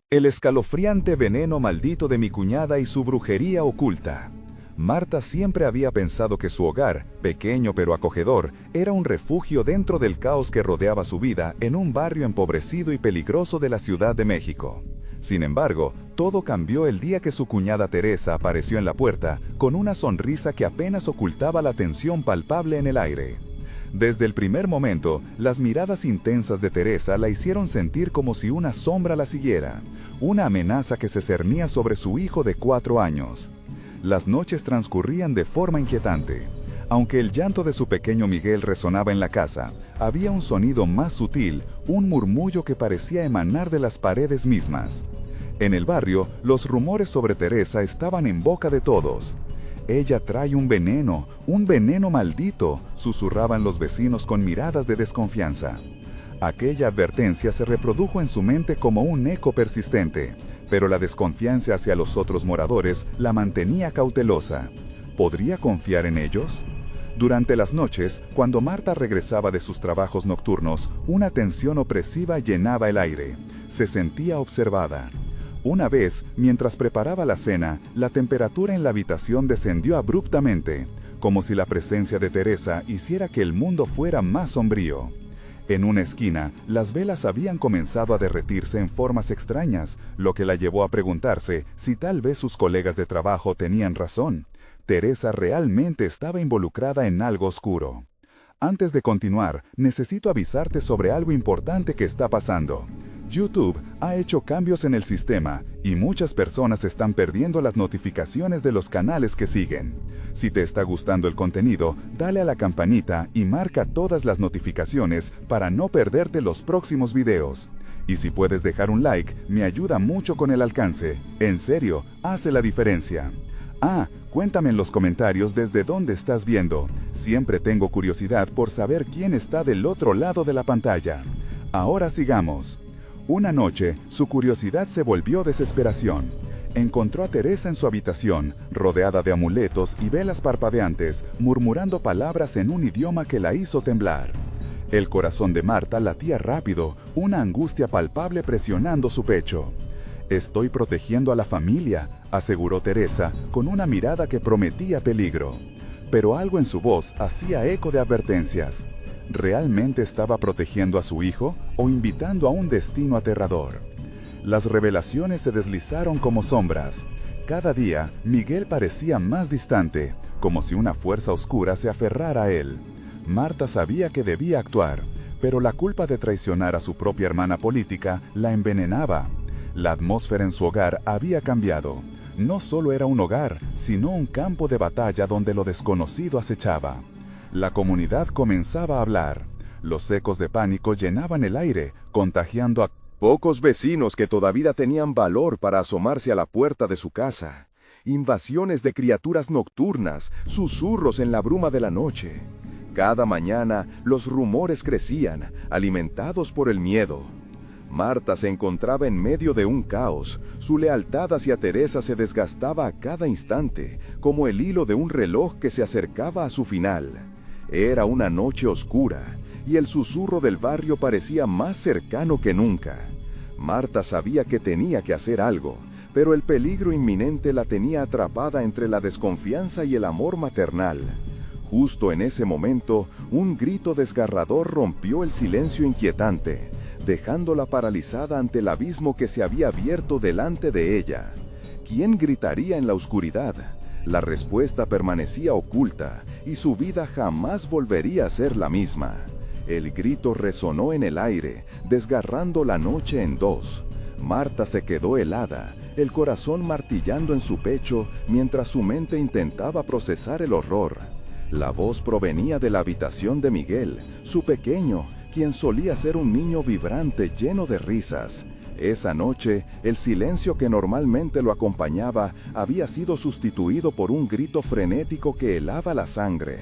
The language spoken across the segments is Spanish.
El escalofriante veneno maldito de mi cuñada y su brujería oculta. Marta siempre había pensado que su hogar, pequeño pero acogedor, era un refugio dentro del caos que rodeaba su vida en un barrio empobrecido y peligroso de la Ciudad de México. Sin embargo, todo cambió el día que su cuñada Teresa apareció en la puerta con una sonrisa que apenas ocultaba la tensión palpable en el aire. Desde el primer momento, las miradas intensas de Teresa la hicieron sentir como si una sombra la siguiera, una amenaza que se cernía sobre su hijo de 4 años. Las noches transcurrían de forma inquietante. Aunque el llanto de su pequeño Miguel resonaba en la casa, había un sonido más sutil, un murmullo que parecía emanar de las paredes mismas. En el barrio, los rumores sobre Teresa estaban en boca de todos. «Ella trae un veneno maldito», susurraban los vecinos con miradas de desconfianza. Aquella advertencia se reprodujo en su mente como un eco persistente, pero la desconfianza hacia los otros moradores la mantenía cautelosa. ¿Podría confiar en ellos? Durante las noches, cuando Marta regresaba de sus trabajos nocturnos, una tensión opresiva llenaba el aire. Se sentía observada. Una vez, mientras preparaba la cena, la temperatura en la habitación descendió abruptamente, como si la presencia de Teresa hiciera que el mundo fuera más sombrío. En una esquina, las velas habían comenzado a derretirse en formas extrañas, lo que la llevó a preguntarse si tal vez sus colegas de trabajo tenían razón. Teresa realmente estaba involucrada en algo oscuro. Antes de continuar, necesito avisarte sobre algo importante que está pasando. YouTube ha hecho cambios en el sistema y muchas personas están perdiendo las notificaciones de los canales que siguen. Si te está gustando el contenido, dale a la campanita y marca todas las notificaciones para no perderte los próximos videos. Y si puedes dejar un like, me ayuda mucho con el alcance. En serio, hace la diferencia. Cuéntame en los comentarios desde dónde estás viendo. Siempre tengo curiosidad por saber quién está del otro lado de la pantalla. Ahora sigamos. Una noche, su curiosidad se volvió desesperación. Encontró a Teresa en su habitación, rodeada de amuletos y velas parpadeantes, murmurando palabras en un idioma que la hizo temblar. El corazón de Marta latía rápido, una angustia palpable presionando su pecho. «Estoy protegiendo a la familia», aseguró Teresa, con una mirada que prometía peligro. Pero algo en su voz hacía eco de advertencias. ¿Realmente estaba protegiendo a su hijo o invitando a un destino aterrador? Las revelaciones se deslizaron como sombras. Cada día, Miguel parecía más distante, como si una fuerza oscura se aferrara a él. Marta sabía que debía actuar, pero la culpa de traicionar a su propia hermana política la envenenaba. La atmósfera en su hogar había cambiado. No solo era un hogar, sino un campo de batalla donde lo desconocido acechaba. La comunidad comenzaba a hablar. Los ecos de pánico llenaban el aire, contagiando a pocos vecinos que todavía tenían valor para asomarse a la puerta de su casa. Invasiones de criaturas nocturnas, susurros en la bruma de la noche. Cada mañana los rumores crecían, alimentados por el miedo. Marta se encontraba en medio de un caos. Su lealtad hacia Teresa se desgastaba a cada instante, como el hilo de un reloj que se acercaba a su final. Era una noche oscura, y el susurro del barrio parecía más cercano que nunca. Marta sabía que tenía que hacer algo, pero el peligro inminente la tenía atrapada entre la desconfianza y el amor maternal. Justo en ese momento, un grito desgarrador rompió el silencio inquietante, dejándola paralizada ante el abismo que se había abierto delante de ella. ¿Quién gritaría en la oscuridad? La respuesta permanecía oculta, y su vida jamás volvería a ser la misma. El grito resonó en el aire, desgarrando la noche en dos. Marta se quedó helada, el corazón martillando en su pecho, mientras su mente intentaba procesar el horror. La voz provenía de la habitación de Miguel, su pequeño, quien solía ser un niño vibrante lleno de risas. Esa noche, el silencio que normalmente lo acompañaba había sido sustituido por un grito frenético que helaba la sangre.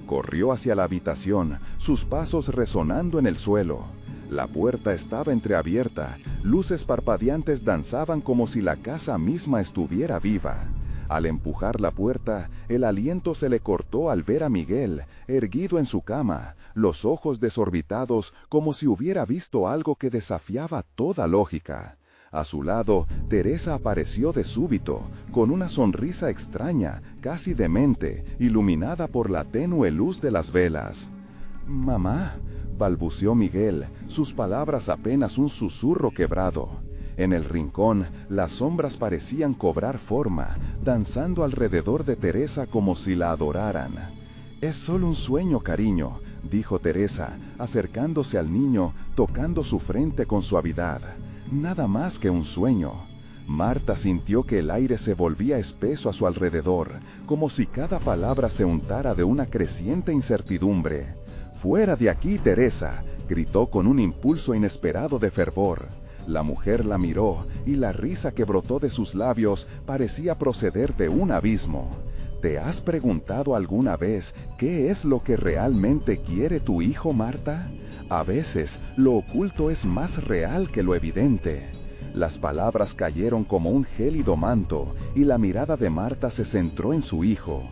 Corrió hacia la habitación, sus pasos resonando en el suelo. La puerta estaba entreabierta, luces parpadeantes danzaban como si la casa misma estuviera viva. Al empujar la puerta, el aliento se le cortó al ver a Miguel, erguido en su cama, los ojos desorbitados como si hubiera visto algo que desafiaba toda lógica. A su lado, Teresa apareció de súbito, con una sonrisa extraña, casi demente, iluminada por la tenue luz de las velas. «Mamá», balbuceó Miguel, sus palabras apenas un susurro quebrado. En el rincón, las sombras parecían cobrar forma, danzando alrededor de Teresa como si la adoraran. «Es solo un sueño, cariño», dijo Teresa, acercándose al niño, tocando su frente con suavidad. «Nada más que un sueño». Marta sintió que el aire se volvía espeso a su alrededor, como si cada palabra se untara de una creciente incertidumbre. «Fuera de aquí, Teresa», gritó con un impulso inesperado de fervor. La mujer la miró, y la risa que brotó de sus labios parecía proceder de un abismo. ¿Te has preguntado alguna vez qué es lo que realmente quiere tu hijo, Marta? A veces, lo oculto es más real que lo evidente. Las palabras cayeron como un gélido manto, y la mirada de Marta se centró en su hijo.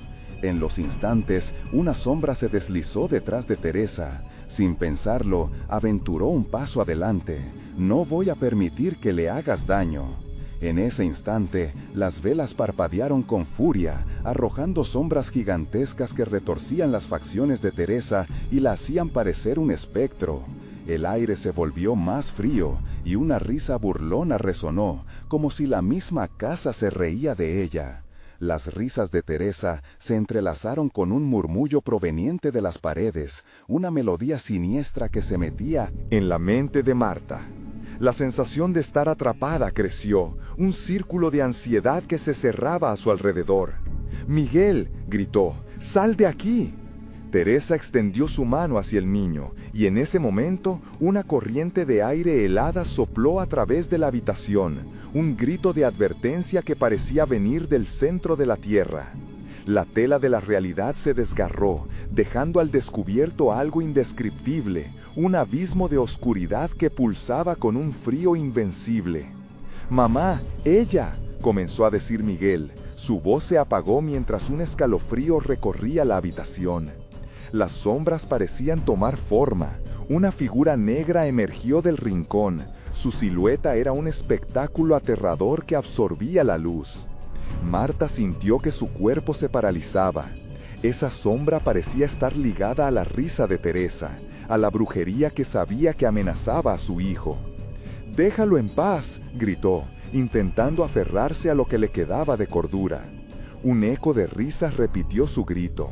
En los instantes, una sombra se deslizó detrás de Teresa. Sin pensarlo, aventuró un paso adelante. «No voy a permitir que le hagas daño». En ese instante, las velas parpadearon con furia, arrojando sombras gigantescas que retorcían las facciones de Teresa y la hacían parecer un espectro. El aire se volvió más frío, y una risa burlona resonó, como si la misma casa se reía de ella. Las risas de Teresa se entrelazaron con un murmullo proveniente de las paredes, una melodía siniestra que se metía en la mente de Marta. La sensación de estar atrapada creció, un círculo de ansiedad que se cerraba a su alrededor. «Miguel», gritó, «sal de aquí». Teresa extendió su mano hacia el niño, y en ese momento una corriente de aire helada sopló a través de la habitación, un grito de advertencia que parecía venir del centro de la tierra. La tela de la realidad se desgarró, dejando al descubierto algo indescriptible, un abismo de oscuridad que pulsaba con un frío invencible. «Mamá, ella», comenzó a decir Miguel. Su voz se apagó mientras un escalofrío recorría la habitación. Las sombras parecían tomar forma. Una figura negra emergió del rincón. Su silueta era un espectáculo aterrador que absorbía la luz. Marta sintió que su cuerpo se paralizaba. Esa sombra parecía estar ligada a la risa de Teresa, a la brujería que sabía que amenazaba a su hijo. «Déjalo en paz», gritó, intentando aferrarse a lo que le quedaba de cordura. Un eco de risas repitió su grito.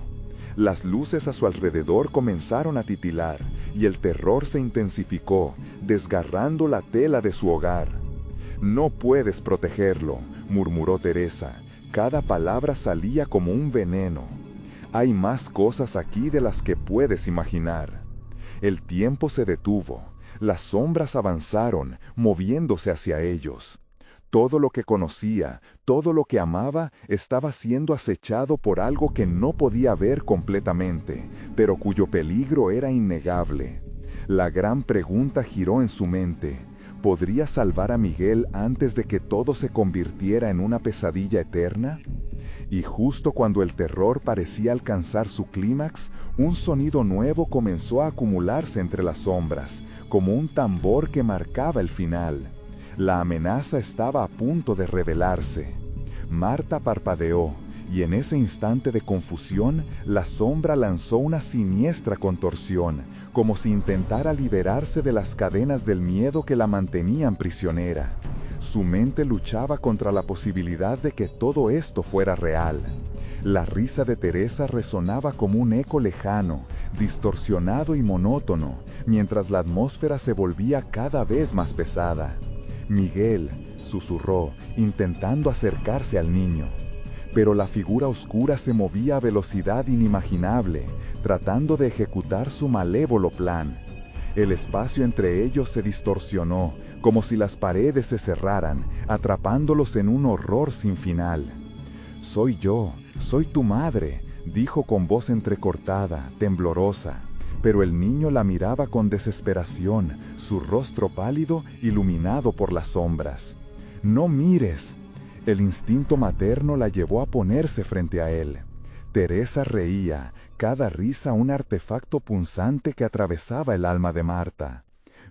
Las luces a su alrededor comenzaron a titilar, y el terror se intensificó, desgarrando la tela de su hogar. «No puedes protegerlo», murmuró Teresa. Cada palabra salía como un veneno. «Hay más cosas aquí de las que puedes imaginar». El tiempo se detuvo. Las sombras avanzaron, moviéndose hacia ellos. Todo lo que conocía, todo lo que amaba, estaba siendo acechado por algo que no podía ver completamente, pero cuyo peligro era innegable. La gran pregunta giró en su mente. ¿Podría salvar a Miguel antes de que todo se convirtiera en una pesadilla eterna? Y justo cuando el terror parecía alcanzar su clímax, un sonido nuevo comenzó a acumularse entre las sombras, como un tambor que marcaba el final. La amenaza estaba a punto de revelarse. Marta parpadeó, y en ese instante de confusión, la sombra lanzó una siniestra contorsión, como si intentara liberarse de las cadenas del miedo que la mantenían prisionera. Su mente luchaba contra la posibilidad de que todo esto fuera real. La risa de Teresa resonaba como un eco lejano, distorsionado y monótono, mientras la atmósfera se volvía cada vez más pesada. «Miguel», susurró, intentando acercarse al niño. Pero la figura oscura se movía a velocidad inimaginable, tratando de ejecutar su malévolo plan. El espacio entre ellos se distorsionó, como si las paredes se cerraran, atrapándolos en un horror sin final. «Soy yo, soy tu madre», dijo con voz entrecortada, temblorosa. Pero el niño la miraba con desesperación, su rostro pálido iluminado por las sombras. «No mires». El instinto materno la llevó a ponerse frente a él. Teresa reía, cada risa un artefacto punzante que atravesaba el alma de Marta.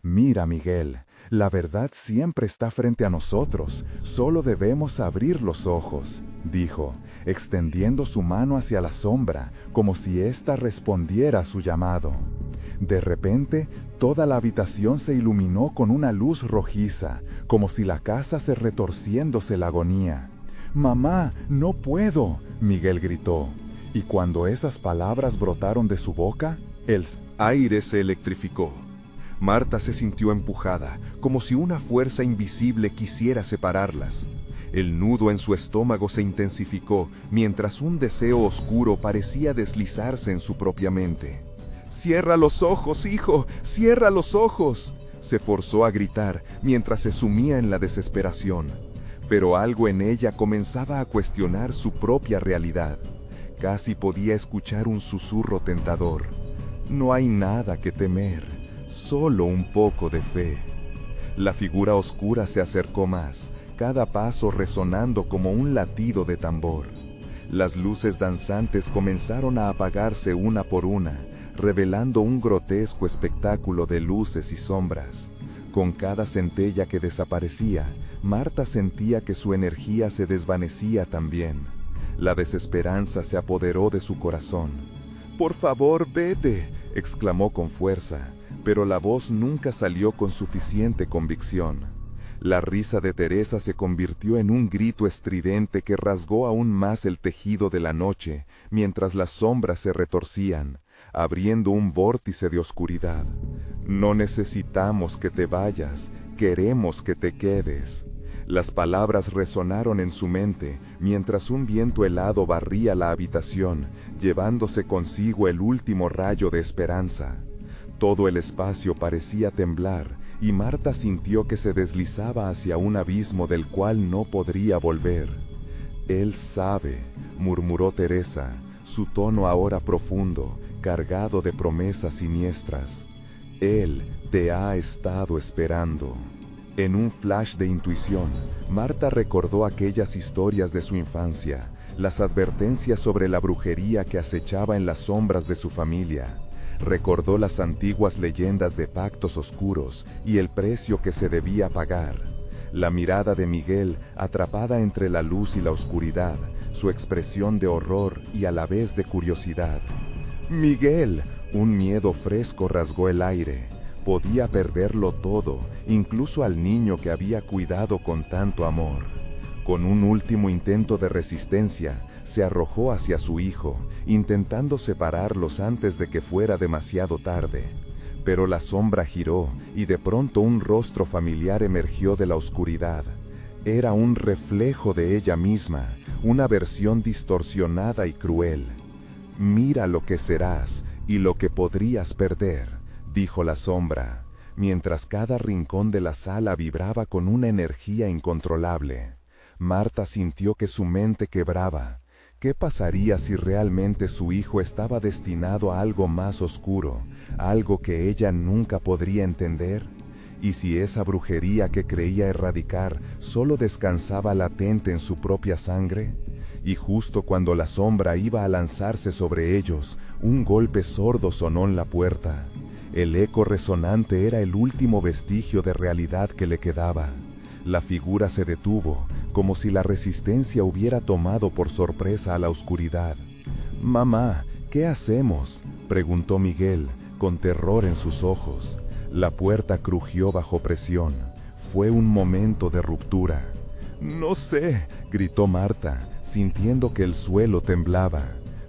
«Mira, Miguel, La verdad siempre está frente a nosotros, solo debemos abrir los ojos, dijo, extendiendo su mano hacia la sombra, como si ésta respondiera a su llamado. De repente, toda la habitación se iluminó con una luz rojiza, como si la casa se retorciéndose la agonía. «Mamá, no puedo», Miguel gritó, y cuando esas palabras brotaron de su boca, el aire se electrificó. Marta se sintió empujada, como si una fuerza invisible quisiera separarlas. El nudo en su estómago se intensificó, mientras un deseo oscuro parecía deslizarse en su propia mente. «¡Cierra los ojos, hijo! ¡Cierra los ojos!», se forzó a gritar mientras se sumía en la desesperación. Pero algo en ella comenzaba a cuestionar su propia realidad. Casi podía escuchar un susurro tentador. «No hay nada que temer, solo un poco de fe». La figura oscura se acercó más, cada paso resonando como un latido de tambor. Las luces danzantes comenzaron a apagarse una por una, revelando un grotesco espectáculo de luces y sombras. Con cada centella que desaparecía, Marta sentía que su energía se desvanecía también. La desesperanza se apoderó de su corazón. «Por favor, vete», exclamó con fuerza, pero la voz nunca salió con suficiente convicción. La risa de Teresa se convirtió en un grito estridente que rasgó aún más el tejido de la noche, mientras las sombras se retorcían, abriendo un vórtice de oscuridad. «No necesitamos que te vayas, queremos que te quedes». Las palabras resonaron en su mente, mientras un viento helado barría la habitación, llevándose consigo el último rayo de esperanza. Todo el espacio parecía temblar, y Marta sintió que se deslizaba hacia un abismo del cual no podría volver. «Él sabe», murmuró Teresa, su tono ahora profundo, cargado de promesas siniestras. «Él te ha estado esperando». En un flash de intuición, Marta recordó aquellas historias de su infancia, las advertencias sobre la brujería que acechaba en las sombras de su familia. Recordó las antiguas leyendas de pactos oscuros y el precio que se debía pagar. La mirada de Miguel, atrapada entre la luz y la oscuridad, su expresión de horror y a la vez de curiosidad. «¡Miguel!», un miedo fresco rasgó el aire. Podía perderlo todo, incluso al niño que había cuidado con tanto amor. Con un último intento de resistencia, se arrojó hacia su hijo, intentando separarlos antes de que fuera demasiado tarde. Pero la sombra giró, y de pronto un rostro familiar emergió de la oscuridad. Era un reflejo de ella misma, una versión distorsionada y cruel. «Mira lo que serás, y lo que podrías perder», dijo la sombra, mientras cada rincón de la sala vibraba con una energía incontrolable. Marta sintió que su mente quebraba. ¿Qué pasaría si realmente su hijo estaba destinado a algo más oscuro, algo que ella nunca podría entender? ¿Y si esa brujería que creía erradicar solo descansaba latente en su propia sangre? Y justo cuando la sombra iba a lanzarse sobre ellos, un golpe sordo sonó en la puerta. El eco resonante era el último vestigio de realidad que le quedaba. La figura se detuvo, como si la resistencia hubiera tomado por sorpresa a la oscuridad. «Mamá, ¿qué hacemos?», preguntó Miguel, con terror en sus ojos. La puerta crujió bajo presión. Fue un momento de ruptura. «No sé», gritó Marta, sintiendo que el suelo temblaba.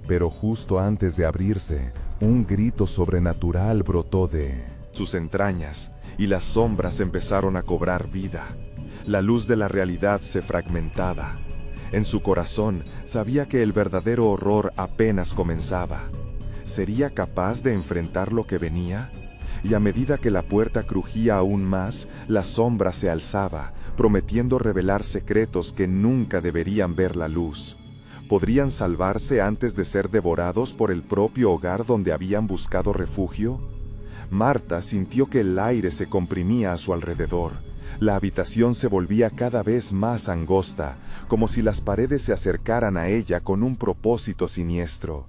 Pero justo antes de abrirse, un grito sobrenatural brotó de sus entrañas, y las sombras empezaron a cobrar vida. La luz de la realidad se fragmentaba. En su corazón sabía que el verdadero horror apenas comenzaba. ¿Sería capaz de enfrentar lo que venía? Y a medida que la puerta crujía aún más, la sombra se alzaba, prometiendo revelar secretos que nunca deberían ver la luz. ¿Podrían salvarse antes de ser devorados por el propio hogar donde habían buscado refugio? Marta sintió que el aire se comprimía a su alrededor. La habitación se volvía cada vez más angosta, como si las paredes se acercaran a ella con un propósito siniestro.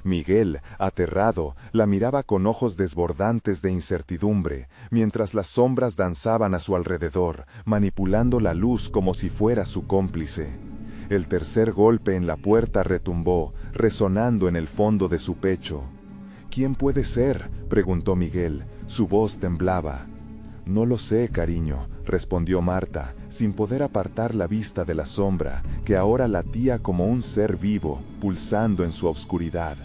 Miguel, aterrado, la miraba con ojos desbordantes de incertidumbre, mientras las sombras danzaban a su alrededor, manipulando la luz como si fuera su cómplice. El tercer golpe en la puerta retumbó, resonando en el fondo de su pecho. «¿Quién puede ser?», preguntó Miguel. Su voz temblaba. «No lo sé, cariño», respondió Marta, sin poder apartar la vista de la sombra, que ahora latía como un ser vivo, pulsando en su obscuridad.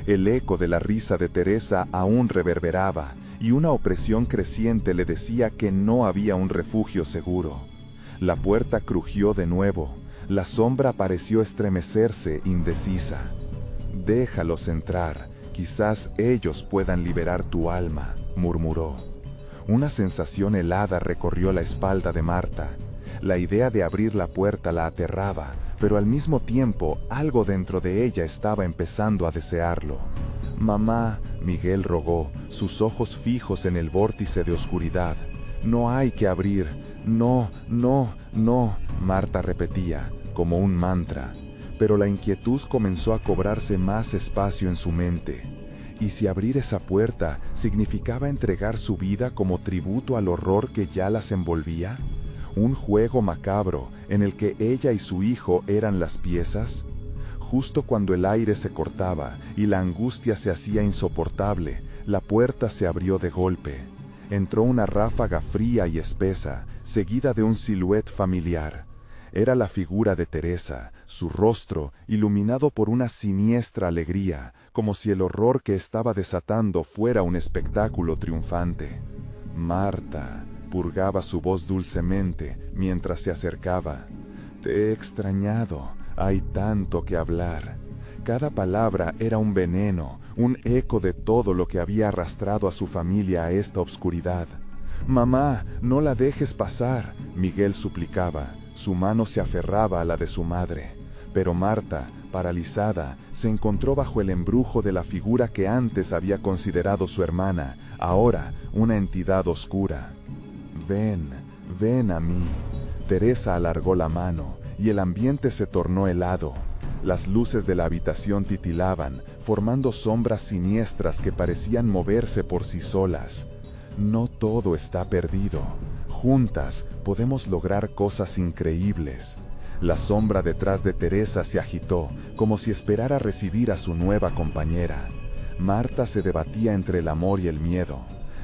El eco de la risa de Teresa aún reverberaba, y una opresión creciente le decía que no había un refugio seguro. La puerta crujió de nuevo. La sombra pareció estremecerse, indecisa. «Déjalos entrar, quizás ellos puedan liberar tu alma», murmuró. Una sensación helada recorrió la espalda de Marta. La idea de abrir la puerta la aterraba, pero al mismo tiempo algo dentro de ella estaba empezando a desearlo. «Mamá», Miguel rogó, sus ojos fijos en el vórtice de oscuridad. «No hay que abrir. No, no, no», Marta repetía, como un mantra. Pero la inquietud comenzó a cobrarse más espacio en su mente. ¿Y si abrir esa puerta significaba entregar su vida como tributo al horror que ya las envolvía? ¿Un juego macabro en el que ella y su hijo eran las piezas? Justo cuando el aire se cortaba y la angustia se hacía insoportable, la puerta se abrió de golpe. Entró una ráfaga fría y espesa, seguida de un siluete familiar. Era la figura de Teresa, su rostro iluminado por una siniestra alegría, como si el horror que estaba desatando fuera un espectáculo triunfante. «Marta», purgaba su voz dulcemente mientras se acercaba. «Te he extrañado, hay tanto que hablar». Cada palabra era un veneno, un eco de todo lo que había arrastrado a su familia a esta obscuridad. «Mamá, no la dejes pasar», Miguel suplicaba. Su mano se aferraba a la de su madre. Pero Marta, paralizada, se encontró bajo el embrujo de la figura que antes había considerado su hermana, ahora una entidad oscura. «Ven, ven a mí». Teresa alargó la mano, y el ambiente se tornó helado. Las luces de la habitación titilaban, formando sombras siniestras que parecían moverse por sí solas. «No todo está perdido. Juntas podemos lograr cosas increíbles». La sombra detrás de Teresa se agitó, como si esperara recibir a su nueva compañera. Marta se debatía entre el amor y el miedo.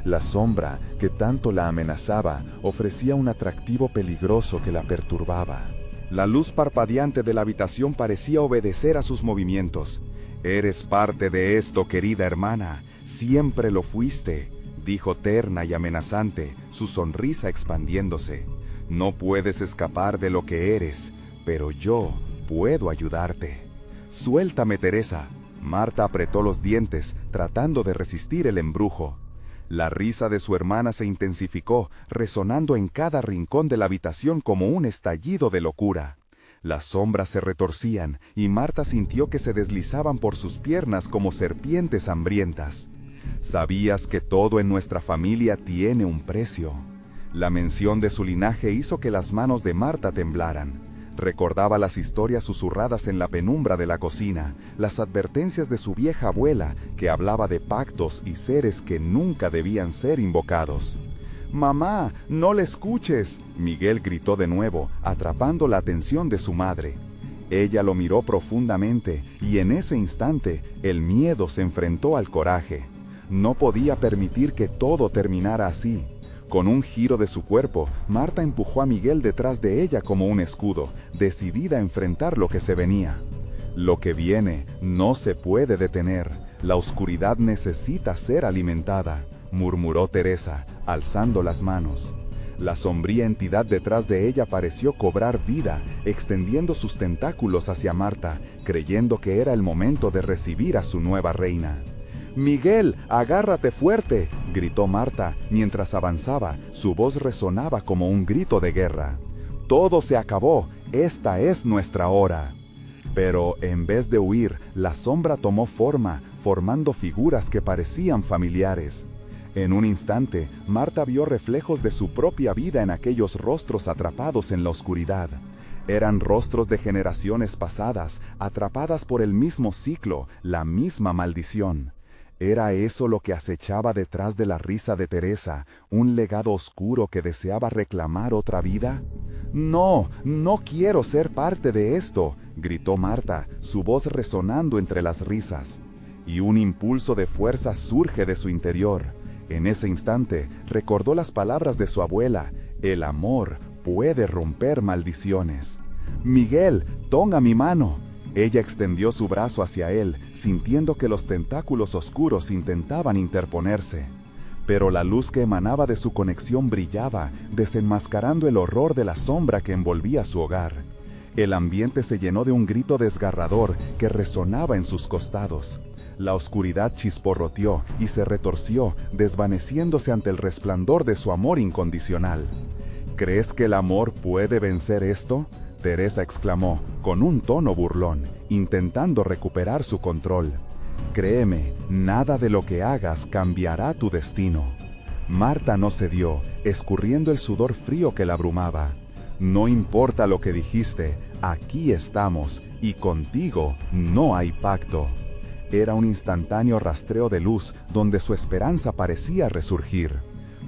La sombra, que tanto la amenazaba, ofrecía un atractivo peligroso que la perturbaba. La luz parpadeante de la habitación parecía obedecer a sus movimientos. «Eres parte de esto, querida hermana. Siempre lo fuiste», dijo terna y amenazante, su sonrisa expandiéndose. «No puedes escapar de lo que eres, pero yo puedo ayudarte». «Suéltame, Teresa». Marta apretó los dientes, tratando de resistir el embrujo. La risa de su hermana se intensificó, resonando en cada rincón de la habitación como un estallido de locura. Las sombras se retorcían, y Marta sintió que se deslizaban por sus piernas como serpientes hambrientas. «Sabías que todo en nuestra familia tiene un precio». La mención de su linaje hizo que las manos de Marta temblaran. Recordaba las historias susurradas en la penumbra de la cocina, las advertencias de su vieja abuela, que hablaba de pactos y seres que nunca debían ser invocados. «Mamá, no le escuches», Miguel gritó de nuevo, atrapando la atención de su madre. Ella lo miró profundamente, y en ese instante el miedo se enfrentó al coraje. No podía permitir que todo terminara así. Con un giro de su cuerpo, Marta empujó a Miguel detrás de ella como un escudo, decidida a enfrentar lo que se venía. «Lo que viene no se puede detener. La oscuridad necesita ser alimentada», murmuró Teresa, alzando las manos. La sombría entidad detrás de ella pareció cobrar vida, extendiendo sus tentáculos hacia Marta, creyendo que era el momento de recibir a su nueva reina. «Miguel, agárrate fuerte», gritó Marta, mientras avanzaba, su voz resonaba como un grito de guerra. «Todo se acabó, esta es nuestra hora». Pero en vez de huir, la sombra tomó forma, formando figuras que parecían familiares. En un instante, Marta vio reflejos de su propia vida en aquellos rostros atrapados en la oscuridad. Eran rostros de generaciones pasadas, atrapadas por el mismo ciclo, la misma maldición. ¿Era eso lo que acechaba detrás de la risa de Teresa, un legado oscuro que deseaba reclamar otra vida? «No, no quiero ser parte de esto», gritó Marta, su voz resonando entre las risas. Y un impulso de fuerza surge de su interior. En ese instante, recordó las palabras de su abuela: «El amor puede romper maldiciones». «Miguel, toma mi mano». Ella extendió su brazo hacia él, sintiendo que los tentáculos oscuros intentaban interponerse. Pero la luz que emanaba de su conexión brillaba, desenmascarando el horror de la sombra que envolvía su hogar. El ambiente se llenó de un grito desgarrador que resonaba en sus costados. La oscuridad chisporroteó y se retorció, desvaneciéndose ante el resplandor de su amor incondicional. «¿Crees que el amor puede vencer esto?», Teresa exclamó, con un tono burlón, intentando recuperar su control. «Créeme, nada de lo que hagas cambiará tu destino». Marta no cedió, escurriendo el sudor frío que la abrumaba. «No importa lo que dijiste, aquí estamos, y contigo no hay pacto». Era un instantáneo rastreo de luz donde su esperanza parecía resurgir.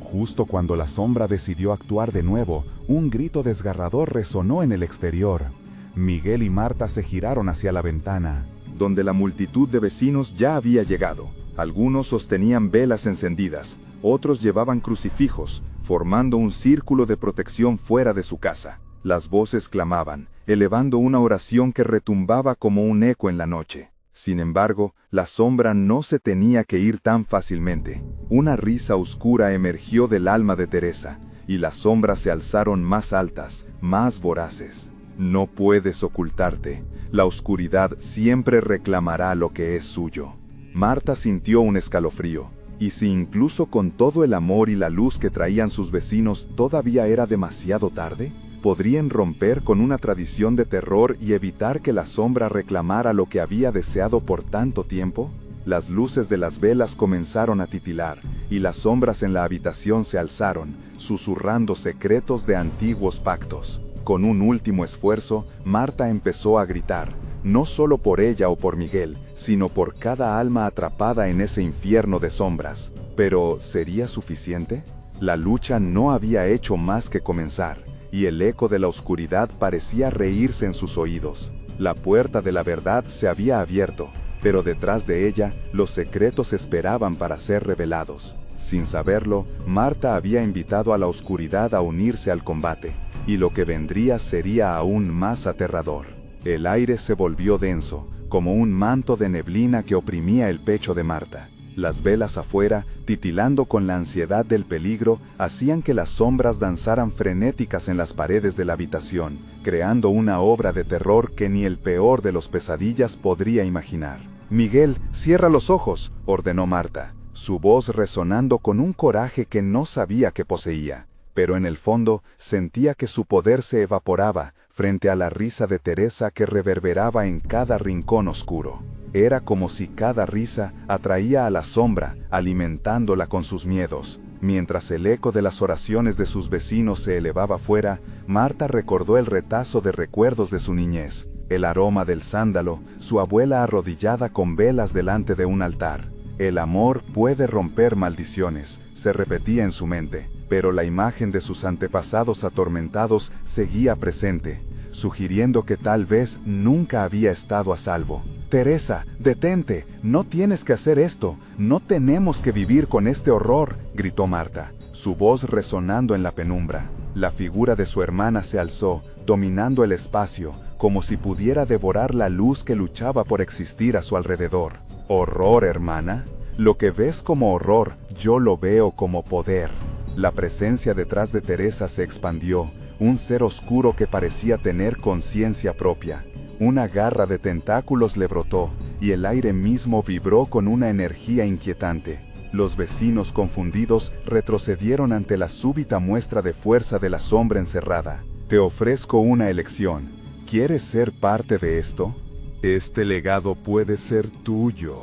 Justo cuando la sombra decidió actuar de nuevo, un grito desgarrador resonó en el exterior. Miguel y Marta se giraron hacia la ventana, donde la multitud de vecinos ya había llegado. Algunos sostenían velas encendidas, otros llevaban crucifijos, formando un círculo de protección fuera de su casa. Las voces clamaban, elevando una oración que retumbaba como un eco en la noche. Sin embargo, la sombra no se tenía que ir tan fácilmente. Una risa oscura emergió del alma de Teresa, y las sombras se alzaron más altas, más voraces. No puedes ocultarte. La oscuridad siempre reclamará lo que es suyo. Marta sintió un escalofrío, y si incluso con todo el amor y la luz que traían sus vecinos todavía era demasiado tarde, ¿podrían romper con una tradición de terror y evitar que la sombra reclamara lo que había deseado por tanto tiempo? Las luces de las velas comenzaron a titilar, y las sombras en la habitación se alzaron, susurrando secretos de antiguos pactos. Con un último esfuerzo, Marta empezó a gritar, no solo por ella o por Miguel, sino por cada alma atrapada en ese infierno de sombras. ¿Pero sería suficiente? La lucha no había hecho más que comenzar, y el eco de la oscuridad parecía reírse en sus oídos. La puerta de la verdad se había abierto, pero detrás de ella, los secretos esperaban para ser revelados. Sin saberlo, Marta había invitado a la oscuridad a unirse al combate, y lo que vendría sería aún más aterrador. El aire se volvió denso, como un manto de neblina que oprimía el pecho de Marta. Las velas afuera, titilando con la ansiedad del peligro, hacían que las sombras danzaran frenéticas en las paredes de la habitación, creando una obra de terror que ni el peor de los pesadillas podría imaginar. «Miguel, cierra los ojos», ordenó Marta, su voz resonando con un coraje que no sabía que poseía, pero en el fondo sentía que su poder se evaporaba frente a la risa de Teresa que reverberaba en cada rincón oscuro. Era como si cada risa atraía a la sombra, alimentándola con sus miedos. Mientras el eco de las oraciones de sus vecinos se elevaba fuera, Marta recordó el retazo de recuerdos de su niñez, el aroma del sándalo, su abuela arrodillada con velas delante de un altar. «El amor puede romper maldiciones», se repetía en su mente, pero la imagen de sus antepasados atormentados seguía presente, sugiriendo que tal vez nunca había estado a salvo. «Teresa, detente, no tienes que hacer esto, no tenemos que vivir con este horror», gritó Marta, su voz resonando en la penumbra. La figura de su hermana se alzó, dominando el espacio, como si pudiera devorar la luz que luchaba por existir a su alrededor. «¿Horror, hermana? Lo que ves como horror, yo lo veo como poder». La presencia detrás de Teresa se expandió, un ser oscuro que parecía tener conciencia propia. Una garra de tentáculos le brotó, y el aire mismo vibró con una energía inquietante. Los vecinos confundidos retrocedieron ante la súbita muestra de fuerza de la sombra encerrada. «Te ofrezco una elección. ¿Quieres ser parte de esto?» «Este legado puede ser tuyo»,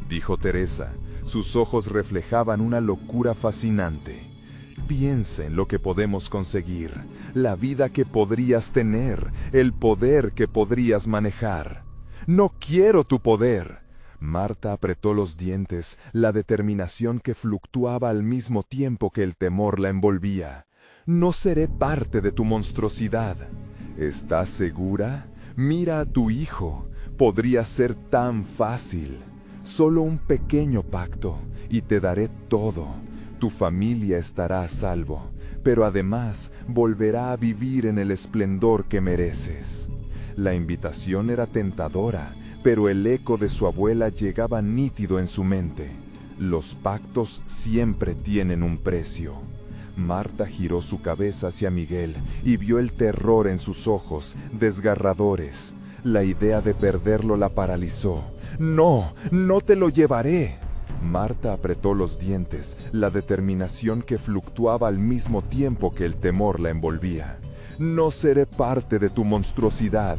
dijo Teresa. Sus ojos reflejaban una locura fascinante. Piensa en lo que podemos conseguir, la vida que podrías tener, el poder que podrías manejar. No quiero tu poder. Marta apretó los dientes, la determinación que fluctuaba al mismo tiempo que el temor la envolvía. No seré parte de tu monstruosidad. ¿Estás segura? Mira a tu hijo. Podría ser tan fácil. Solo un pequeño pacto, y te daré todo. Tu familia estará a salvo, pero además volverá a vivir en el esplendor que mereces. La invitación era tentadora, pero el eco de su abuela llegaba nítido en su mente. Los pactos siempre tienen un precio. Marta giró su cabeza hacia Miguel y vio el terror en sus ojos, desgarradores. La idea de perderlo la paralizó. ¡No! ¡No te lo llevaré! Marta apretó los dientes, la determinación que fluctuaba al mismo tiempo que el temor la envolvía. No seré parte de tu monstruosidad.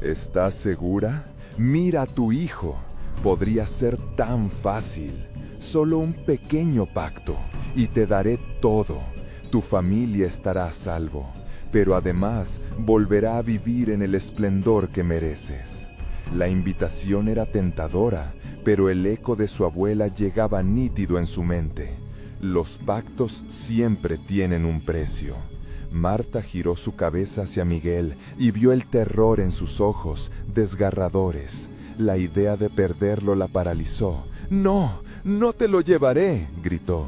¿Estás segura? Mira a tu hijo. Podría ser tan fácil. Solo un pequeño pacto, y te daré todo. Tu familia estará a salvo, pero además volverá a vivir en el esplendor que mereces. La invitación era tentadora, pero el eco de su abuela llegaba nítido en su mente. Los pactos siempre tienen un precio. Marta giró su cabeza hacia Miguel y vio el terror en sus ojos, desgarradores. La idea de perderlo la paralizó. ¡No! ¡No te lo llevaré!, gritó.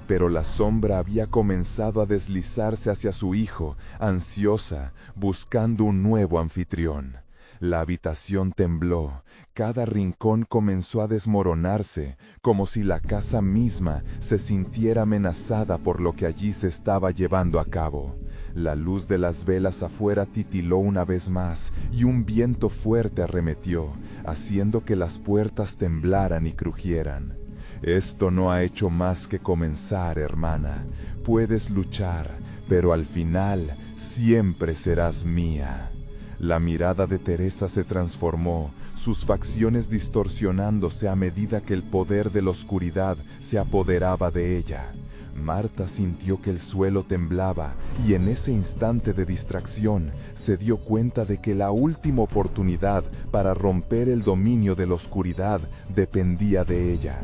Pero la sombra había comenzado a deslizarse hacia su hijo, ansiosa, buscando un nuevo anfitrión. La habitación tembló, cada rincón comenzó a desmoronarse, como si la casa misma se sintiera amenazada por lo que allí se estaba llevando a cabo. La luz de las velas afuera titiló una vez más, y un viento fuerte arremetió, haciendo que las puertas temblaran y crujieran. Esto no ha hecho más que comenzar, hermana. Puedes luchar, pero al final siempre serás mía. La mirada de Teresa se transformó, sus facciones distorsionándose a medida que el poder de la oscuridad se apoderaba de ella. Marta sintió que el suelo temblaba y en ese instante de distracción se dio cuenta de que la última oportunidad para romper el dominio de la oscuridad dependía de ella.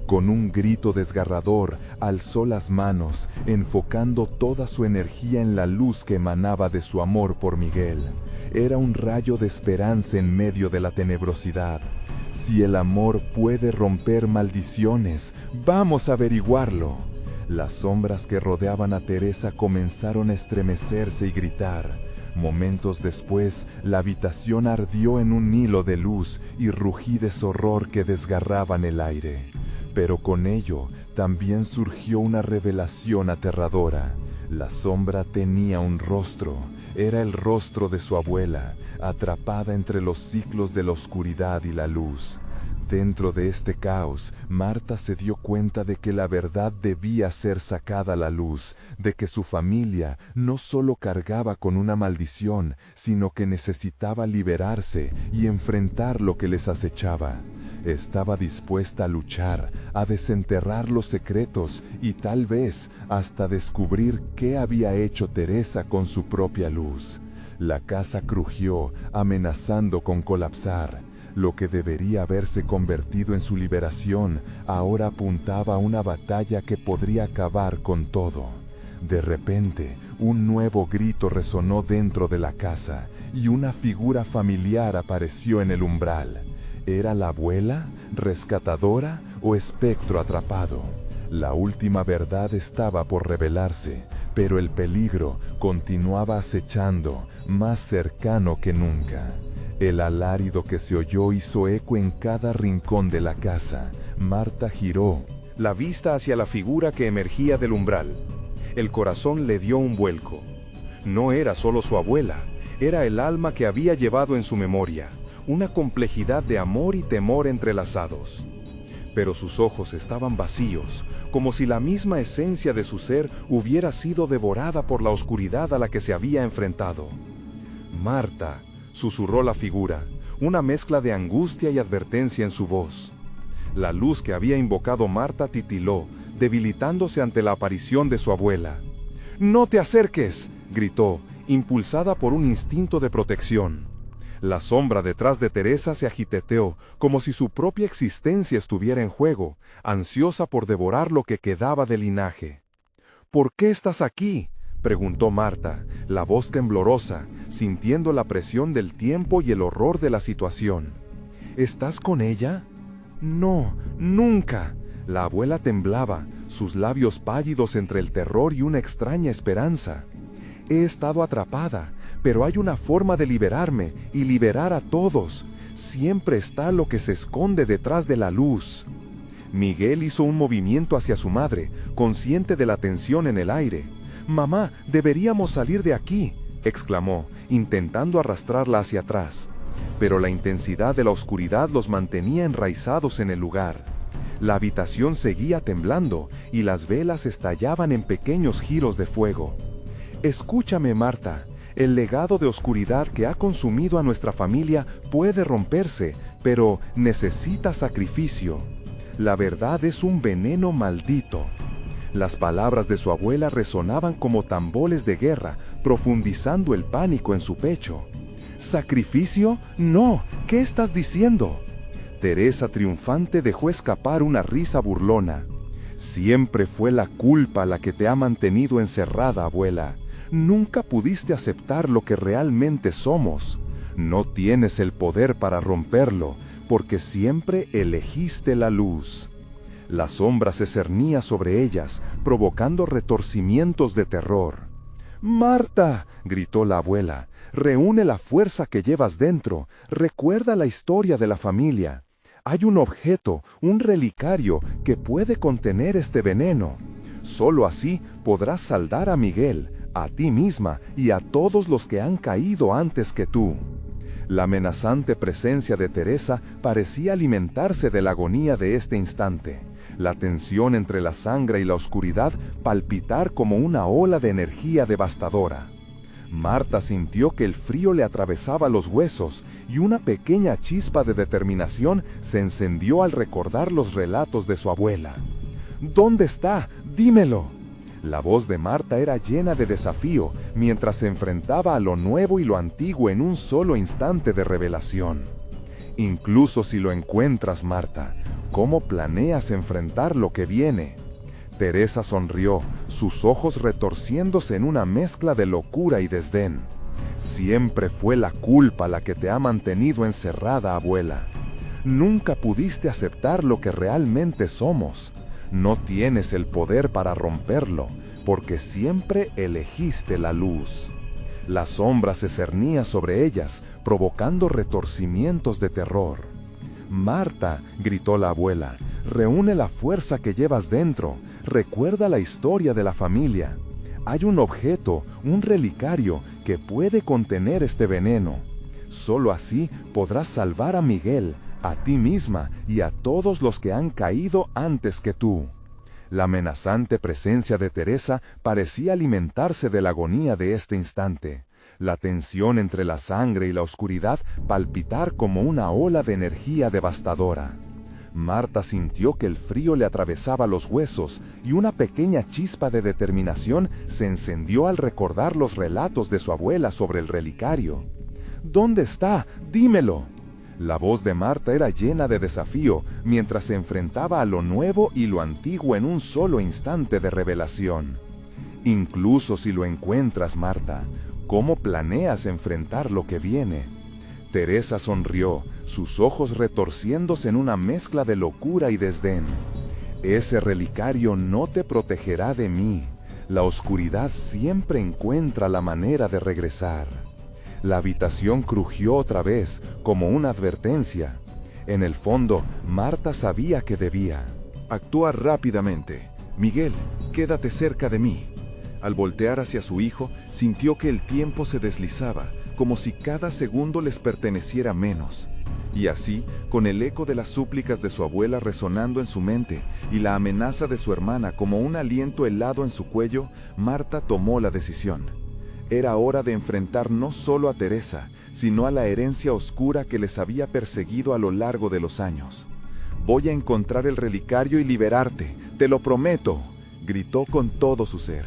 Con un grito desgarrador, alzó las manos, enfocando toda su energía en la luz que emanaba de su amor por Miguel. Era un rayo de esperanza en medio de la tenebrosidad. Si el amor puede romper maldiciones, vamos a averiguarlo. Las sombras que rodeaban a Teresa comenzaron a estremecerse y gritar. Momentos después, la habitación ardió en un hilo de luz y rugidos de horror que desgarraban el aire. Pero con ello también surgió una revelación aterradora. La sombra tenía un rostro. Era el rostro de su abuela, atrapada entre los ciclos de la oscuridad y la luz. Dentro de este caos, Marta se dio cuenta de que la verdad debía ser sacada a la luz, de que su familia no solo cargaba con una maldición, sino que necesitaba liberarse y enfrentar lo que les acechaba. Estaba dispuesta a luchar, a desenterrar los secretos y tal vez hasta descubrir qué había hecho Teresa con su propia luz. La casa crujió, amenazando con colapsar. Lo que debería haberse convertido en su liberación ahora apuntaba a una batalla que podría acabar con todo. De repente, un nuevo grito resonó dentro de la casa y una figura familiar apareció en el umbral. ¿Era la abuela, rescatadora o espectro atrapado? La última verdad estaba por revelarse, pero el peligro continuaba acechando, más cercano que nunca. El alarido que se oyó hizo eco en cada rincón de la casa. Marta giró la vista hacia la figura que emergía del umbral. El corazón le dio un vuelco. No era solo su abuela, era el alma que había llevado en su memoria, una complejidad de amor y temor entrelazados. Pero sus ojos estaban vacíos, como si la misma esencia de su ser hubiera sido devorada por la oscuridad a la que se había enfrentado. «Marta», susurró la figura, una mezcla de angustia y advertencia en su voz. La luz que había invocado Marta titiló, debilitándose ante la aparición de su abuela. «¡No te acerques!», gritó, impulsada por un instinto de protección. La sombra detrás de Teresa se agiteteó, como si su propia existencia estuviera en juego, ansiosa por devorar lo que quedaba del linaje. «¿Por qué estás aquí?», preguntó Marta, la voz temblorosa, sintiendo la presión del tiempo y el horror de la situación. «¿Estás con ella?». «No, nunca». La abuela temblaba, sus labios pálidos entre el terror y una extraña esperanza. «He estado atrapada, pero hay una forma de liberarme y liberar a todos. Siempre está lo que se esconde detrás de la luz». Miguel hizo un movimiento hacia su madre, consciente de la tensión en el aire. «Mamá, deberíamos salir de aquí», exclamó, intentando arrastrarla hacia atrás. Pero la intensidad de la oscuridad los mantenía enraizados en el lugar. La habitación seguía temblando y las velas estallaban en pequeños giros de fuego. «Escúchame, Marta. El legado de oscuridad que ha consumido a nuestra familia puede romperse, pero necesita sacrificio. La verdad es un veneno maldito». Las palabras de su abuela resonaban como tambores de guerra, profundizando el pánico en su pecho. «¿Sacrificio? No, ¿qué estás diciendo?». Teresa, triunfante, dejó escapar una risa burlona. «Siempre fue la culpa la que te ha mantenido encerrada, abuela. Nunca pudiste aceptar lo que realmente somos. No tienes el poder para romperlo, porque siempre elegiste la luz». La sombra se cernía sobre ellas, provocando retorcimientos de terror. «Marta», gritó la abuela, «reúne la fuerza que llevas dentro, recuerda la historia de la familia. Hay un objeto, un relicario, que puede contener este veneno. Solo así podrás saldar a Miguel, a ti misma y a todos los que han caído antes que tú». La amenazante presencia de Teresa parecía alimentarse de la agonía de este instante. La tensión entre la sangre y la oscuridad palpitar como una ola de energía devastadora. Marta sintió que el frío le atravesaba los huesos y una pequeña chispa de determinación se encendió al recordar los relatos de su abuela. «¿Dónde está? Dímelo». La voz de Marta era llena de desafío mientras se enfrentaba a lo nuevo y lo antiguo en un solo instante de revelación. «Incluso si lo encuentras, Marta, ¿cómo planeas enfrentar lo que viene?». Teresa sonrió, sus ojos retorciéndose en una mezcla de locura y desdén. «Siempre fue la culpa la que te ha mantenido encerrada, abuela. Nunca pudiste aceptar lo que realmente somos. No tienes el poder para romperlo, porque siempre elegiste la luz». La sombra se cernía sobre ellas, provocando retorcimientos de terror. «Marta», gritó la abuela, «reúne la fuerza que llevas dentro, recuerda la historia de la familia. Hay un objeto, un relicario, que puede contener este veneno. Solo así podrás salvar a Miguel, a ti misma y a todos los que han caído antes que tú». La amenazante presencia de Teresa parecía alimentarse de la agonía de este instante. La tensión entre la sangre y la oscuridad palpitar como una ola de energía devastadora. Marta sintió que el frío le atravesaba los huesos y una pequeña chispa de determinación se encendió al recordar los relatos de su abuela sobre el relicario. «¿Dónde está? Dímelo». La voz de Marta era llena de desafío mientras se enfrentaba a lo nuevo y lo antiguo en un solo instante de revelación. «Incluso si lo encuentras, Marta, ¿cómo planeas enfrentar lo que viene?». Teresa sonrió, sus ojos retorciéndose en una mezcla de locura y desdén. «Ese relicario no te protegerá de mí. La oscuridad siempre encuentra la manera de regresar». La habitación crujió otra vez, como una advertencia. En el fondo, Marta sabía que debía «Actúa rápidamente. Miguel, quédate cerca de mí». Al voltear hacia su hijo, sintió que el tiempo se deslizaba, como si cada segundo les perteneciera menos. Y así, con el eco de las súplicas de su abuela resonando en su mente y la amenaza de su hermana como un aliento helado en su cuello, Marta tomó la decisión. Era hora de enfrentar no solo a Teresa, sino a la herencia oscura que les había perseguido a lo largo de los años. Voy a encontrar el relicario y liberarte, te lo prometo, gritó con todo su ser.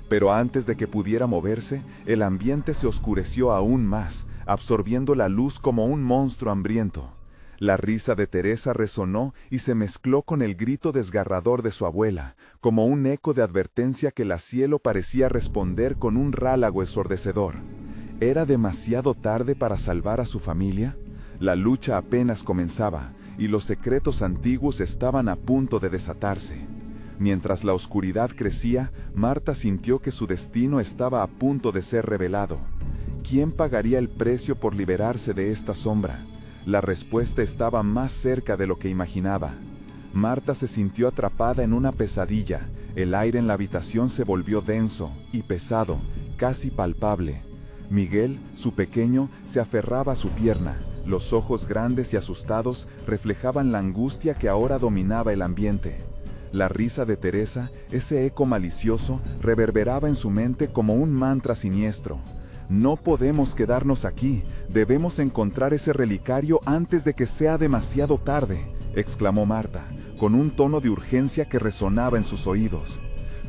Pero antes de que pudiera moverse, el ambiente se oscureció aún más, absorbiendo la luz como un monstruo hambriento. La risa de Teresa resonó y se mezcló con el grito desgarrador de su abuela, como un eco de advertencia que el cielo parecía responder con un rálago ensordecedor. ¿Era demasiado tarde para salvar a su familia? La lucha apenas comenzaba, y los secretos antiguos estaban a punto de desatarse. Mientras la oscuridad crecía, Marta sintió que su destino estaba a punto de ser revelado. ¿Quién pagaría el precio por liberarse de esta sombra? La respuesta estaba más cerca de lo que imaginaba. Marta se sintió atrapada en una pesadilla. El aire en la habitación se volvió denso y pesado, casi palpable. Miguel, su pequeño, se aferraba a su pierna. Los ojos grandes y asustados reflejaban la angustia que ahora dominaba el ambiente. La risa de Teresa, ese eco malicioso, reverberaba en su mente como un mantra siniestro. No podemos quedarnos aquí, debemos encontrar ese relicario antes de que sea demasiado tarde, exclamó Marta, con un tono de urgencia que resonaba en sus oídos.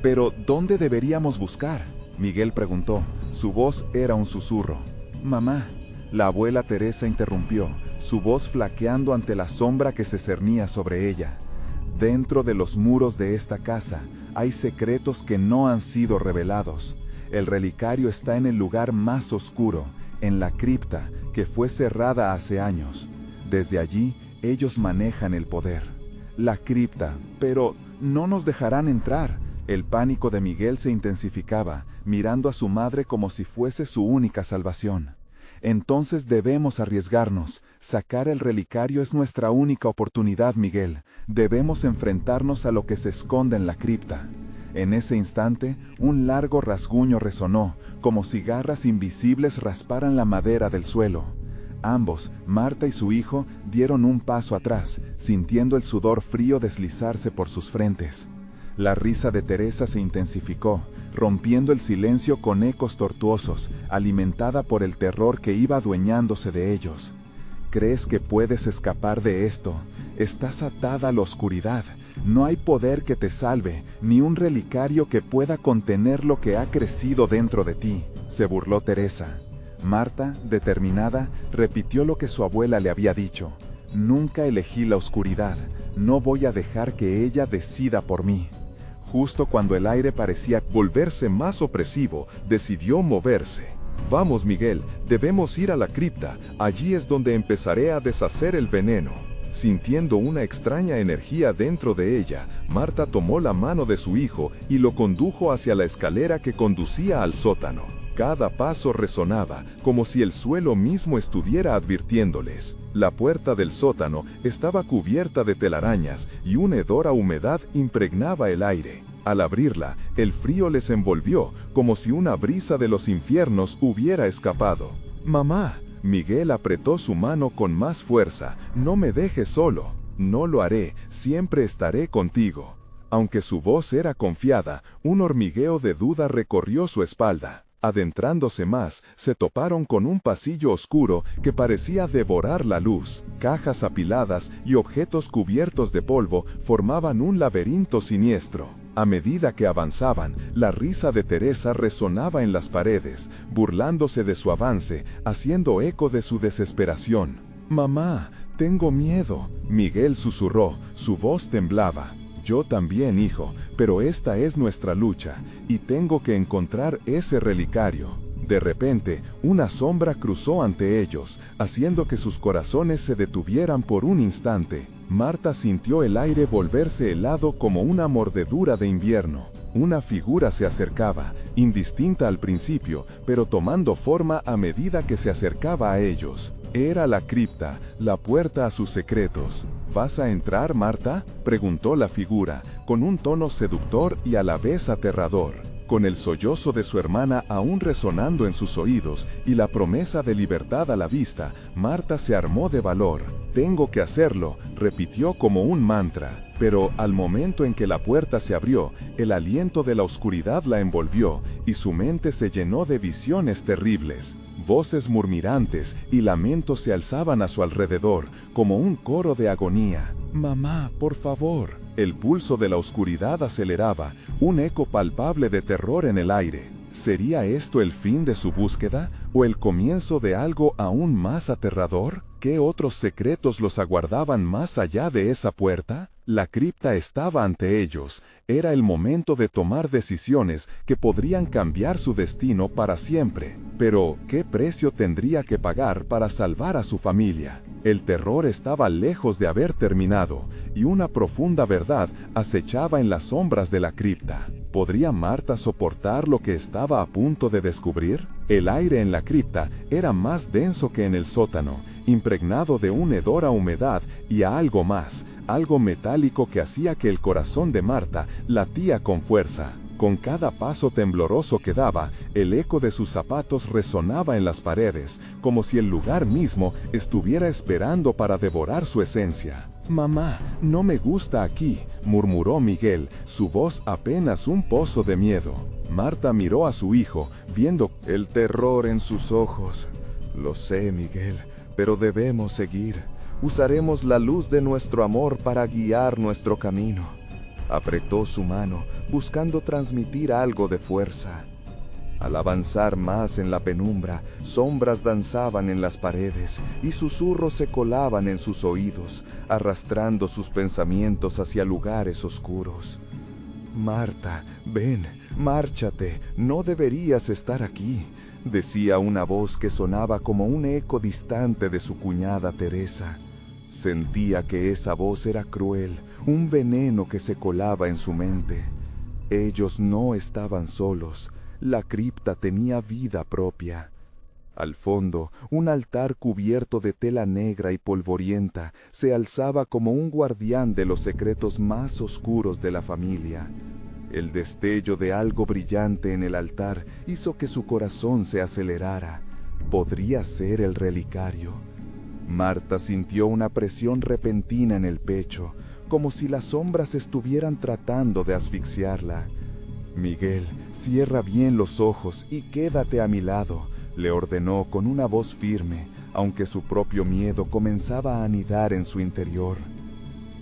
Pero, ¿dónde deberíamos buscar?, Miguel preguntó. Su voz era un susurro. Mamá. La abuela Teresa interrumpió, su voz flaqueando ante la sombra que se cernía sobre ella. Dentro de los muros de esta casa hay secretos que no han sido revelados. El relicario está en el lugar más oscuro, en la cripta, que fue cerrada hace años. Desde allí, ellos manejan el poder. La cripta, pero no nos dejarán entrar. El pánico de Miguel se intensificaba, mirando a su madre como si fuese su única salvación. Entonces debemos arriesgarnos. Sacar el relicario es nuestra única oportunidad, Miguel. Debemos enfrentarnos a lo que se esconde en la cripta. En ese instante, un largo rasguño resonó, como si garras invisibles rasparan la madera del suelo. Ambos, Marta y su hijo, dieron un paso atrás, sintiendo el sudor frío deslizarse por sus frentes. La risa de Teresa se intensificó, rompiendo el silencio con ecos tortuosos, alimentada por el terror que iba adueñándose de ellos. ¿Crees que puedes escapar de esto? Estás atada a la oscuridad. No hay poder que te salve, ni un relicario que pueda contener lo que ha crecido dentro de ti, se burló Teresa. Marta, determinada, repitió lo que su abuela le había dicho. Nunca elegí la oscuridad, no voy a dejar que ella decida por mí. Justo cuando el aire parecía volverse más opresivo, decidió moverse. Vamos, Miguel, debemos ir a la cripta, allí es donde empezaré a deshacer el veneno. Sintiendo una extraña energía dentro de ella, Marta tomó la mano de su hijo y lo condujo hacia la escalera que conducía al sótano. Cada paso resonaba, como si el suelo mismo estuviera advirtiéndoles. La puerta del sótano estaba cubierta de telarañas y un hedor a humedad impregnaba el aire. Al abrirla, el frío les envolvió, como si una brisa de los infiernos hubiera escapado. «Mamá», Miguel apretó su mano con más fuerza. «No me dejes solo». «No lo haré, siempre estaré contigo». Aunque su voz era confiada, un hormigueo de duda recorrió su espalda. Adentrándose más, se toparon con un pasillo oscuro que parecía devorar la luz. Cajas apiladas y objetos cubiertos de polvo formaban un laberinto siniestro. A medida que avanzaban, la risa de Teresa resonaba en las paredes, burlándose de su avance, haciendo eco de su desesperación. «Mamá, tengo miedo», Miguel susurró, su voz temblaba. «Yo también, hijo, pero esta es nuestra lucha, y tengo que encontrar ese relicario». De repente, una sombra cruzó ante ellos, haciendo que sus corazones se detuvieran por un instante. Marta sintió el aire volverse helado como una mordedura de invierno. Una figura se acercaba, indistinta al principio, pero tomando forma a medida que se acercaba a ellos. Era la cripta, la puerta a sus secretos. ¿Vas a entrar, Marta?, preguntó la figura, con un tono seductor y a la vez aterrador. Con el sollozo de su hermana aún resonando en sus oídos y la promesa de libertad a la vista, Marta se armó de valor. «Tengo que hacerlo», repitió como un mantra. Pero al momento en que la puerta se abrió, el aliento de la oscuridad la envolvió y su mente se llenó de visiones terribles. Voces murmurantes y lamentos se alzaban a su alrededor, como un coro de agonía. «Mamá, por favor». El pulso de la oscuridad aceleraba, un eco palpable de terror en el aire. ¿Sería esto el fin de su búsqueda o el comienzo de algo aún más aterrador? ¿Qué otros secretos los aguardaban más allá de esa puerta? La cripta estaba ante ellos. Era el momento de tomar decisiones que podrían cambiar su destino para siempre. Pero, ¿qué precio tendría que pagar para salvar a su familia? El terror estaba lejos de haber terminado, y una profunda verdad acechaba en las sombras de la cripta. ¿Podría Marta soportar lo que estaba a punto de descubrir? El aire en la cripta era más denso que en el sótano, impregnado de un hedor a humedad y a algo más, algo metálico que hacía que el corazón de Marta latía con fuerza. Con cada paso tembloroso que daba, el eco de sus zapatos resonaba en las paredes, como si el lugar mismo estuviera esperando para devorar su esencia. «Mamá, no me gusta aquí», murmuró Miguel, su voz apenas un pozo de miedo. Marta miró a su hijo, viendo el terror en sus ojos. «Lo sé, Miguel, pero debemos seguir. Usaremos la luz de nuestro amor para guiar nuestro camino». Apretó su mano, buscando transmitir algo de fuerza. Al avanzar más en la penumbra, sombras danzaban en las paredes y susurros se colaban en sus oídos, arrastrando sus pensamientos hacia lugares oscuros. «Marta, ven, márchate, no deberías estar aquí», decía una voz que sonaba como un eco distante de su cuñada Teresa. Sentía que esa voz era cruel, un veneno que se colaba en su mente. Ellos no estaban solos, la cripta tenía vida propia. Al fondo, un altar cubierto de tela negra y polvorienta se alzaba como un guardián de los secretos más oscuros de la familia. El destello de algo brillante en el altar hizo que su corazón se acelerara. ¿Podría ser el relicario? Marta sintió una presión repentina en el pecho, como si las sombras estuvieran tratando de asfixiarla. «Miguel, cierra bien los ojos y quédate a mi lado», le ordenó con una voz firme, aunque su propio miedo comenzaba a anidar en su interior.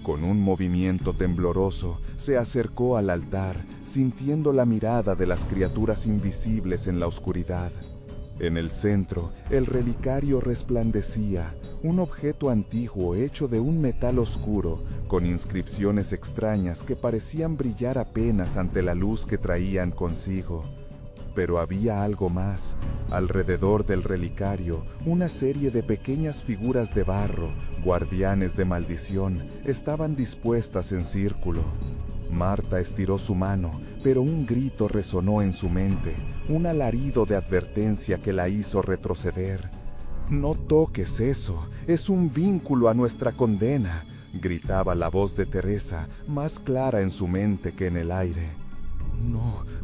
Con un movimiento tembloroso, se acercó al altar, sintiendo la mirada de las criaturas invisibles en la oscuridad. En el centro, el relicario resplandecía, un objeto antiguo hecho de un metal oscuro, con inscripciones extrañas que parecían brillar apenas ante la luz que traían consigo. Pero había algo más. Alrededor del relicario, una serie de pequeñas figuras de barro, guardianes de maldición, estaban dispuestas en círculo. Marta estiró su mano, pero un grito resonó en su mente, un alarido de advertencia que la hizo retroceder. «No toques eso, es un vínculo a nuestra condena», gritaba la voz de Teresa, más clara en su mente que en el aire.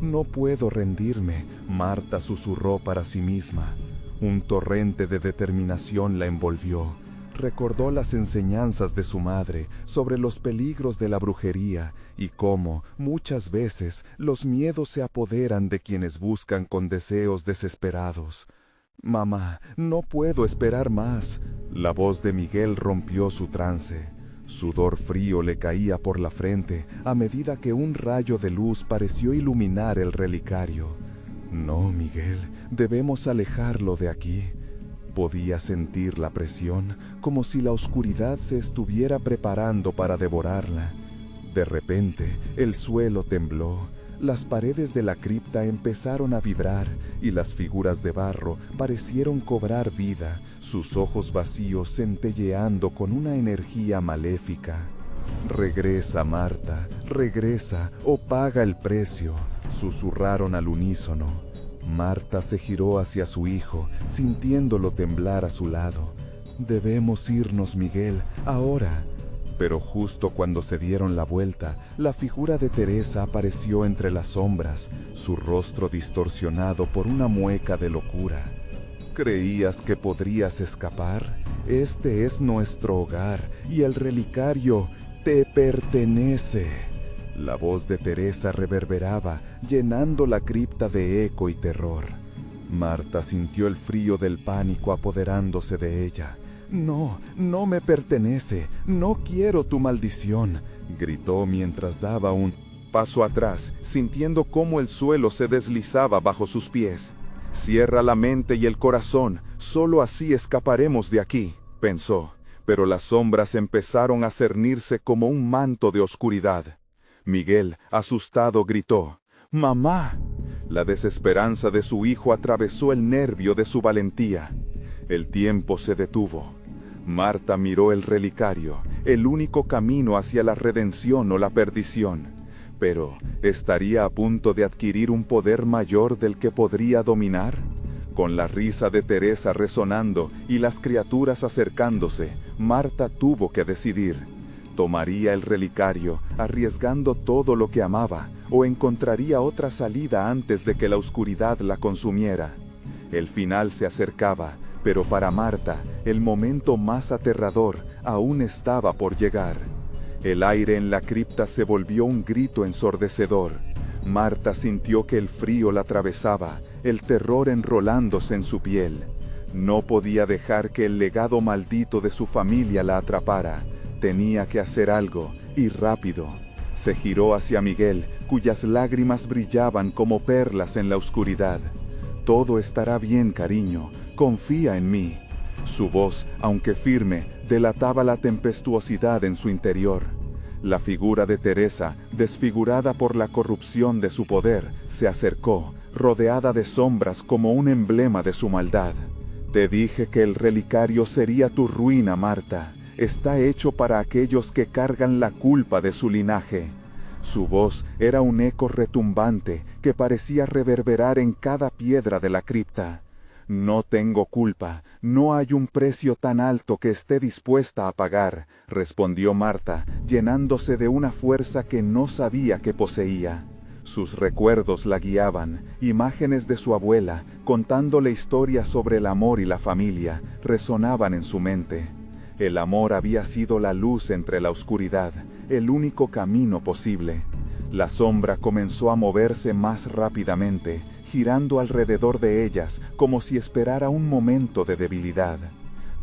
No puedo rendirme», Marta susurró para sí misma. Un torrente de determinación la envolvió. Recordó las enseñanzas de su madre sobre los peligros de la brujería y cómo, muchas veces, los miedos se apoderan de quienes buscan con deseos desesperados. «Mamá, no puedo esperar más». La voz de Miguel rompió su trance. Sudor frío le caía por la frente a medida que un rayo de luz pareció iluminar el relicario. «No, Miguel, debemos alejarlo de aquí». Podía sentir la presión, como si la oscuridad se estuviera preparando para devorarla. De repente, el suelo tembló, las paredes de la cripta empezaron a vibrar y las figuras de barro parecieron cobrar vida, sus ojos vacíos centelleando con una energía maléfica. «Regresa, Marta, regresa o paga el precio», susurraron al unísono. Marta se giró hacia su hijo, sintiéndolo temblar a su lado. «Debemos irnos, Miguel, ahora». Pero justo cuando se dieron la vuelta, la figura de Teresa apareció entre las sombras, su rostro distorsionado por una mueca de locura. «¿Creías que podrías escapar? Este es nuestro hogar y el relicario te pertenece». La voz de Teresa reverberaba, llenando la cripta de eco y terror. Marta sintió el frío del pánico apoderándose de ella. No, no me pertenece, no quiero tu maldición, gritó mientras daba un paso atrás, sintiendo cómo el suelo se deslizaba bajo sus pies. Cierra la mente y el corazón, solo así escaparemos de aquí, pensó, pero las sombras empezaron a cernirse como un manto de oscuridad. Miguel, asustado, gritó, «¡Mamá!». La desesperanza de su hijo atravesó el nervio de su valentía. El tiempo se detuvo. Marta miró el relicario, el único camino hacia la redención o la perdición. Pero, ¿estaría a punto de adquirir un poder mayor del que podría dominar? Con la risa de Teresa resonando y las criaturas acercándose, Marta tuvo que decidir. ¿Tomaría el relicario, arriesgando todo lo que amaba, o encontraría otra salida antes de que la oscuridad la consumiera? El final se acercaba, pero para Marta, el momento más aterrador aún estaba por llegar. El aire en la cripta se volvió un grito ensordecedor. Marta sintió que el frío la atravesaba, el terror enrolándose en su piel. No podía dejar que el legado maldito de su familia la atrapara. Tenía que hacer algo, y rápido. Se giró hacia Miguel, cuyas lágrimas brillaban como perlas en la oscuridad. «Todo estará bien, cariño. Confía en mí». Su voz, aunque firme, delataba la tempestuosidad en su interior. La figura de Teresa, desfigurada por la corrupción de su poder, se acercó, rodeada de sombras como un emblema de su maldad. «Te dije que el relicario sería tu ruina, Marta. Está hecho para aquellos que cargan la culpa de su linaje». Su voz era un eco retumbante que parecía reverberar en cada piedra de la cripta. «No tengo culpa, no hay un precio tan alto que esté dispuesta a pagar», respondió Marta, llenándose de una fuerza que no sabía que poseía. Sus recuerdos la guiaban, imágenes de su abuela, contándole historias sobre el amor y la familia, resonaban en su mente. El amor había sido la luz entre la oscuridad, el único camino posible. La sombra comenzó a moverse más rápidamente, girando alrededor de ellas como si esperara un momento de debilidad.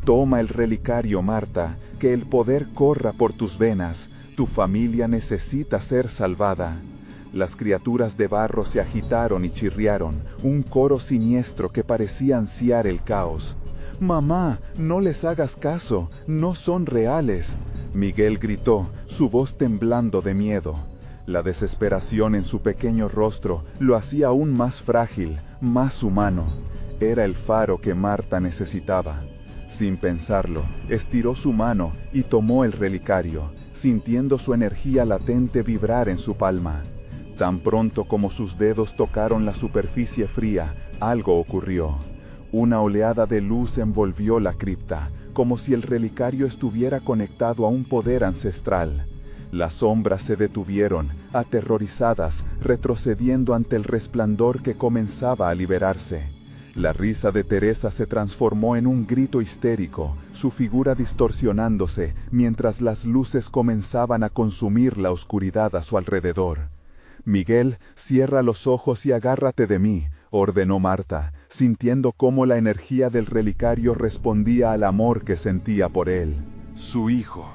«Toma el relicario, Marta, que el poder corra por tus venas. Tu familia necesita ser salvada». Las criaturas de barro se agitaron y chirriaron, un coro siniestro que parecía ansiar el caos. «Mamá, no les hagas caso, no son reales», Miguel gritó, su voz temblando de miedo. La desesperación en su pequeño rostro lo hacía aún más frágil, más humano. Era el faro que Marta necesitaba. Sin pensarlo, estiró su mano y tomó el relicario, sintiendo su energía latente vibrar en su palma. Tan pronto como sus dedos tocaron la superficie fría, algo ocurrió. Una oleada de luz envolvió la cripta, como si el relicario estuviera conectado a un poder ancestral. Las sombras se detuvieron, aterrorizadas, retrocediendo ante el resplandor que comenzaba a liberarse. La risa de Teresa se transformó en un grito histérico, su figura distorsionándose, mientras las luces comenzaban a consumir la oscuridad a su alrededor. «Miguel, cierra los ojos y agárrate de mí», ordenó Marta, sintiendo cómo la energía del relicario respondía al amor que sentía por él. Su hijo.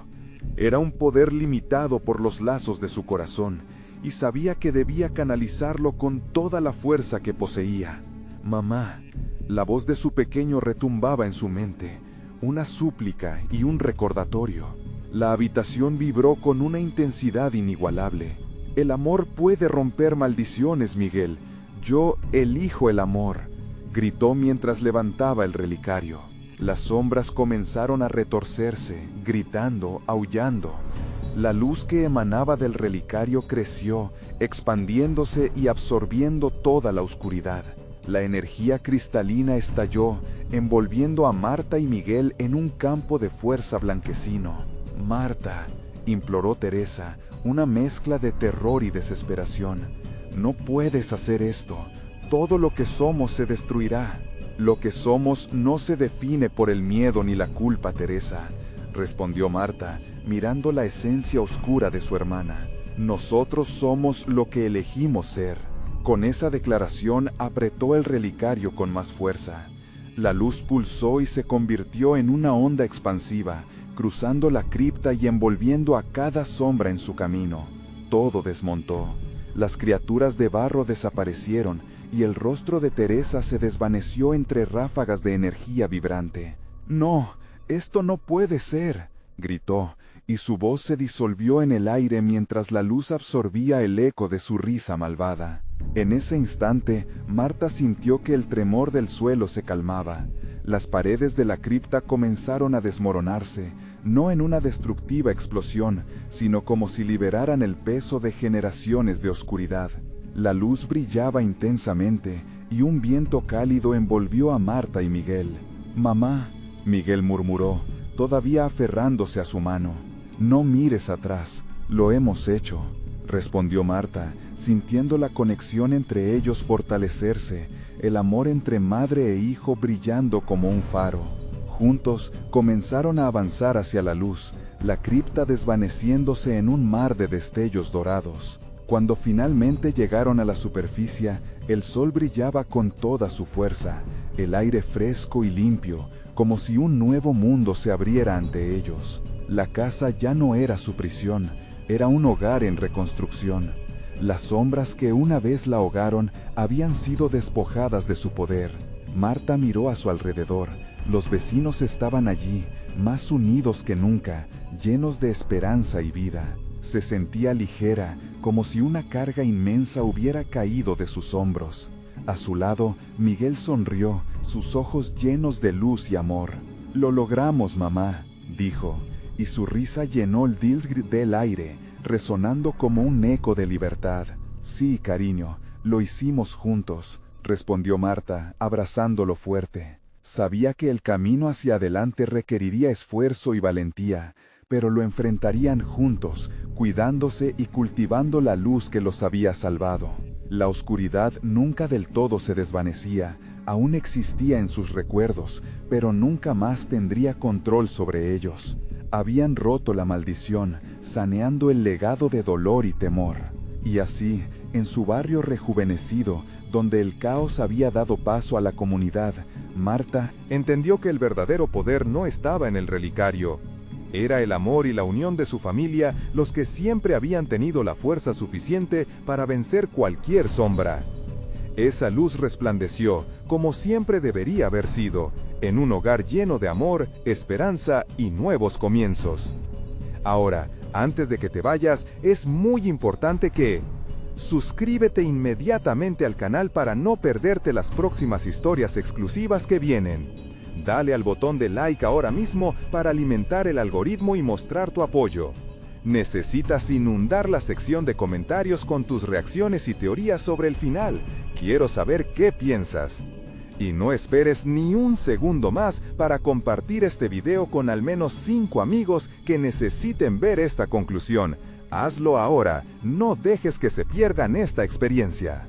Era un poder limitado por los lazos de su corazón, y sabía que debía canalizarlo con toda la fuerza que poseía. «Mamá». La voz de su pequeño retumbaba en su mente, una súplica y un recordatorio. La habitación vibró con una intensidad inigualable. «El amor puede romper maldiciones, Miguel. Yo elijo el amor», gritó mientras levantaba el relicario. Las sombras comenzaron a retorcerse, gritando, aullando. La luz que emanaba del relicario creció, expandiéndose y absorbiendo toda la oscuridad. La energía cristalina estalló, envolviendo a Marta y Miguel en un campo de fuerza blanquecino. «Marta», imploró Teresa, una mezcla de terror y desesperación. «No puedes hacer esto. Todo lo que somos se destruirá». «Lo que somos no se define por el miedo ni la culpa, Teresa», respondió Marta, mirando la esencia oscura de su hermana. «Nosotros somos lo que elegimos ser». Con esa declaración apretó el relicario con más fuerza. La luz pulsó y se convirtió en una onda expansiva, cruzando la cripta y envolviendo a cada sombra en su camino. Todo desmontó. Las criaturas de barro desaparecieron y el rostro de Teresa se desvaneció entre ráfagas de energía vibrante. «No, esto no puede ser», gritó, y su voz se disolvió en el aire mientras la luz absorbía el eco de su risa malvada. En ese instante, Marta sintió que el tremor del suelo se calmaba. Las paredes de la cripta comenzaron a desmoronarse, no en una destructiva explosión, sino como si liberaran el peso de generaciones de oscuridad. La luz brillaba intensamente, y un viento cálido envolvió a Marta y Miguel. «Mamá», Miguel murmuró, todavía aferrándose a su mano. «No mires atrás, lo hemos hecho», respondió Marta, sintiendo la conexión entre ellos fortalecerse, el amor entre madre e hijo brillando como un faro. Juntos comenzaron a avanzar hacia la luz, la cripta desvaneciéndose en un mar de destellos dorados. Cuando finalmente llegaron a la superficie, el sol brillaba con toda su fuerza, el aire fresco y limpio, como si un nuevo mundo se abriera ante ellos. La casa ya no era su prisión, era un hogar en reconstrucción. Las sombras que una vez la ahogaron habían sido despojadas de su poder. Marta miró a su alrededor. Los vecinos estaban allí, más unidos que nunca, llenos de esperanza y vida. Se sentía ligera, como si una carga inmensa hubiera caído de sus hombros. A su lado, Miguel sonrió, sus ojos llenos de luz y amor. «Lo logramos, mamá», dijo, y su risa llenó el dilgr del aire, resonando como un eco de libertad. «Sí, cariño, lo hicimos juntos», respondió Marta, abrazándolo fuerte. Sabía que el camino hacia adelante requeriría esfuerzo y valentía, pero lo enfrentarían juntos, cuidándose y cultivando la luz que los había salvado. La oscuridad nunca del todo se desvanecía, aún existía en sus recuerdos, pero nunca más tendría control sobre ellos. Habían roto la maldición, saneando el legado de dolor y temor. Y así, en su barrio rejuvenecido, donde el caos había dado paso a la comunidad, Marta entendió que el verdadero poder no estaba en el relicario. Era el amor y la unión de su familia los que siempre habían tenido la fuerza suficiente para vencer cualquier sombra. Esa luz resplandeció, como siempre debería haber sido, en un hogar lleno de amor, esperanza y nuevos comienzos. Ahora, antes de que te vayas, es muy importante que suscríbete inmediatamente al canal para no perderte las próximas historias exclusivas que vienen. Dale al botón de like ahora mismo para alimentar el algoritmo y mostrar tu apoyo. Necesitas inundar la sección de comentarios con tus reacciones y teorías sobre el final. Quiero saber qué piensas. Y no esperes ni un segundo más para compartir este video con al menos 5 amigos que necesiten ver esta conclusión. Hazlo ahora, no dejes que se pierdan esta experiencia.